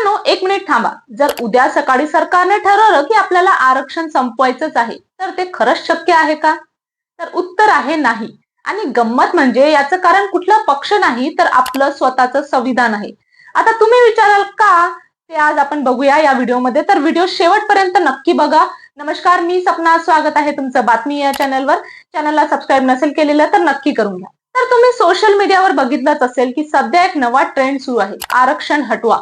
मित्रांनो, एक मिनिट थांबा. जर उद्या सकाळी सरकारने ठरवलं की आपल्याला आरक्षण संपवायचंच आहे, तर ते खरंच शक्य आहे का? तर उत्तर आहे नाही. आणि गंमत म्हणजे याचं कारण कुठला पक्ष नाही, तर आपलं स्वतःचं संविधान आहे. आता तुम्ही विचाराल का? ते आज आपण बघूया या व्हिडिओमध्ये. तर व्हिडिओ शेवटपर्यंत नक्की बघा. नमस्कार, मी सपना. स्वागत आहे तुमचं बातमी या चॅनलवर. चॅनलला सबस्क्राईब नसेल केलेलं तर नक्की करून घ्या. तर तुम्ही सोशल मीडियावर बघितलंच असेल की सध्या एक नवा ट्रेंड सुरू आहे, आरक्षण हटवा.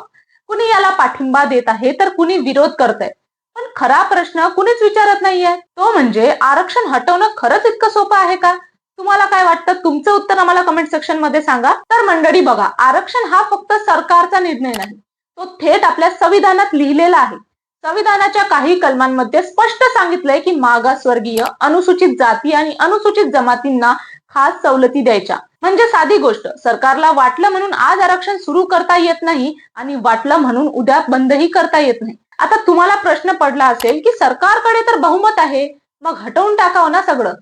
कुणी याला पाठिंबा देत आहे तर कुणी विरोध करत आहे. पण खरा प्रश्न कुणीच विचारत नाहीये, तो म्हणजे आरक्षण हटवणं खरंच इतकं सोपं आहे का? तुम्हाला काय वाटतं? तुमचं उत्तर आम्हाला कमेंट सेक्शन मध्ये सांगा. तर मंडळी बघा, आरक्षण हा फक्त सरकारचा निर्णय नाही, तो थेट आपल्या संविधानात लिहिलेला आहे. संविधानाच्या काही कलमांमध्ये स्पष्ट सांगितलंय की मागासवर्गीय, अनुसूचित जाती आणि अनुसूचित जमातींना खास सवलती द्यायच्या. म्हणजे साधी गोष्ट, सरकारला वाटलं म्हणून आज आरक्षण सुरू करता येत नाही आणि वाटलं म्हणून उद्या बंदही करता येत नाही. आता तुम्हाला प्रश्न पडला असेल की सरकारकडे तर बहुमत आहे, मग हटवून टाकावं ना सगळं.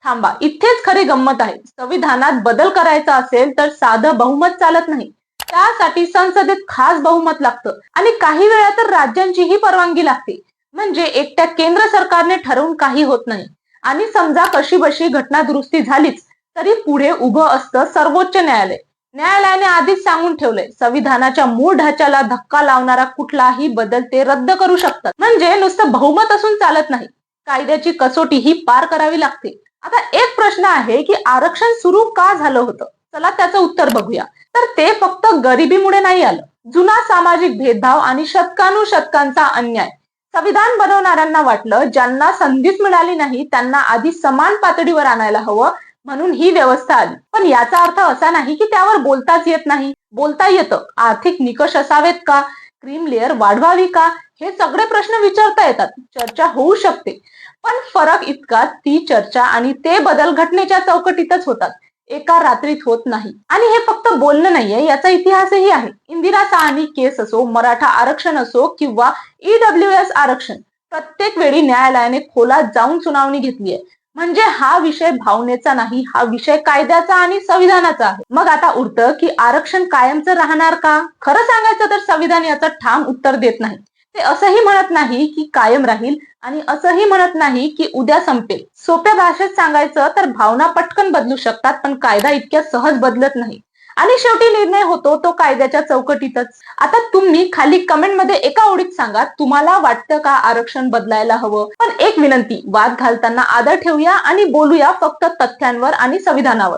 थांबा, इथेच खरी गंमत आहे. संविधानात बदल करायचा असेल तर साधं बहुमत चालत नाही. त्यासाठी संसदेत खास बहुमत लागतं आणि काही वेळा तर राज्यांचीही परवानगी लागते. म्हणजे एकट्या केंद्र सरकारने ठरवून काही होत नाही. आणि समजा कशी बशी घटना दुरुस्ती झालीच, तरी पुढे उभं असतं सर्वोच्च न्यायालय. न्यायालयाने आधीच सांगून ठेवलंय, संविधानाच्या मूळ ढाच्याला धक्का लावणारा कुठलाही बदल ते रद्द करू शकतात. म्हणजे नुसतं बहुमत असून चालत नाही, कायद्याची कसोटी ही पार करावी लागते. आता एक प्रश्न आहे की आरक्षण सुरू का झालं होतं? चला त्याचं उत्तर बघूया. तर ते फक्त गरिबीमुळे नाही आलं. जुना सामाजिक भेदभाव आणि शतकानुशतकांचा अन्याय. संविधान बनवणाऱ्यांना वाटलं, ज्यांना संधीच मिळाली नाही त्यांना आधी समान पातळीवर आणायला हवं, म्हणून ही व्यवस्था आली. पण याचा अर्थ असा नाही की त्यावर बोलताच येत नाही. बोलता येतं. आर्थिक निकष असावेत का? क्रीम लेअर वाढवावी का? हे सगळे प्रश्न विचारता येतात. चर्चा होऊ शकते. पण फरक इतकाच, ती चर्चा आणि ते बदल घटनेच्या चौकटीतच होतात, एका रात्रीत होत नाही. आणि हे फक्त बोलणं नाहीये, याचा इतिहासही आहे. इंदिरा साहनी केस असो, मराठा आरक्षण असो किंवा ईडब्ल्यूएस आरक्षण, प्रत्येक वेळी न्यायालयाने खोलात जाऊन सुनावणी घेतली आहे. म्हणजे हा विषय भावनेचा नाही, हा विषय कायद्याचा आणि संविधानाचा आहे. मग आता उरतं की आरक्षण कायमचं राहणार का? खरं सांगायचं तर संविधान याचं ठाम उत्तर देत नाही. ते असंही म्हणत नाही की कायम राहील आणि असंही म्हणत नाही की उद्या संपेल. सोप्या भाषेत सांगायचं तर भावना पटकन बदलू शकतात, पण कायदा इतक्या सहज बदलत नाही. आणि शेवटी निर्णय होतो तो कायद्याच्या चौकटीतच. आता तुम्ही खाली कमेंट मध्ये एका ओळीत सांगा, तुम्हाला वाटतं का आरक्षण बदलायला हवं? पण एक विनंती, वाद घालताना आदर ठेवूया आणि बोलूया फक्त तथ्यांवर आणि संविधानावर.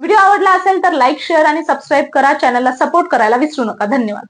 व्हिडिओ आवडला असेल तर लाईक, शेअर आणि सबस्क्राईब करा. चॅनलला सपोर्ट करायला विसरू नका. धन्यवाद.